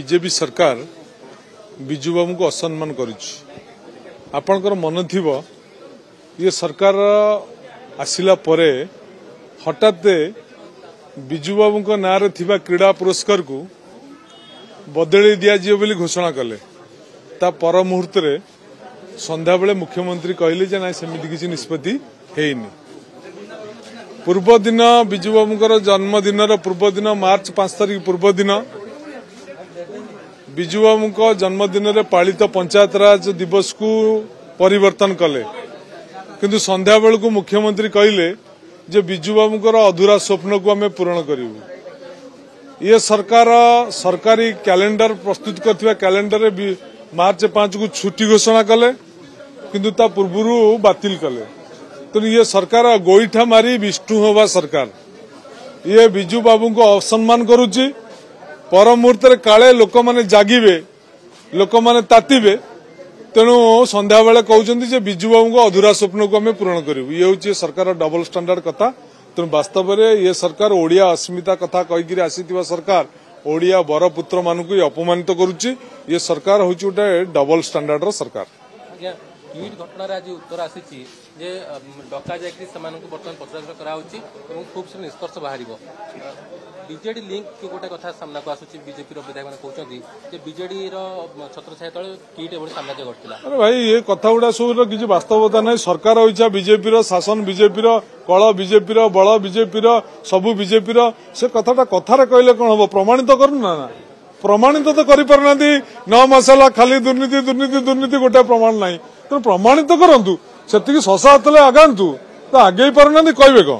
BJP सरकार बिजु बाबू को असम्मान कर मन थी ये सरकार आसिला परे हठात बिजु बाबू ना रे थिबा क्रीड़ा पुरस्कार को बदली दिज्व बोली घोषणा कले ता पर मुहूर्त संध्या बेले मुख्यमंत्री कहले जे ना सेमिति किसी निष्पत्ति हेनी। पूर्व दिन बिजु बाबू जन्मदिन पूर्व दिन मार्च 5 तारिख पूर्व दिन बिजु बाबू जन्मदिन रे पालित पंचायत राज दिवस को परिवर्तन कले किंतु संध्या बेलू मुख्यमंत्री कहले जे बिजु बाबू अधूरा स्वप्न को आम पूरण करूँ। ये सरकार सरकारी कैलेंडर प्रस्तुत करथिबा कैलेंडर मार्च 5 को छुट्टी घोषणा कले किंतु ता पूर्वरु बातिल कले। तो ये सरकार गोईठा मारी विष्णु होवा सरकार ये बिजु बाबू को असम्मान करुच्ची। पर मुहूर्त काले लोक माने जागिबे लोक माने तातिबे तेणु संध्या बेले कहउछन्ती जे बिजु बाबू को अधूरा स्वप्न को आम पूरण करूँ। ये हूँ सरकार डबल स्टैंडर्ड कथा। तेणु वास्तव में ये सरकार ओडिया अस्मिता कथा कहीकि आसीथिबा सरकार ओडिया बरपुत्र मानक अपमानित करुच्ची। ये सरकार हूँ गोटे डबल स्टैंडर्ड सरकार। ट्वीट घटना आज उत्तर आसी डका जाकि बर्तमान पचराउचरा कराउछि एवं खूब से निष्कर्ष बाहर बीजेडी लिंक की गोटे कथा सामना को आसुछि। बीजेपी विधायक मैंने कहते हैं बीजेडी छत्र छाया तले किट एभली साम्राज्य घटला। अरे भाई ये कथा गुड़ा सब किसी वास्तवता ना सरकार इच्छा बीजेपी शासन बीजेपी कल बीजेपी बल बीजेपी सबू बीजेपी से कथाटा कथार कहले कौन हम प्रमाणित करूना ना प्रमाणित तो करना 9 मसला खाली दुर्नीति दुर्नीति दुर्नीति गोटे प्रमाण ना तेणु प्रमाणित करूँ से शशा हाथ आगातु तो आगे पारना कहे कौन।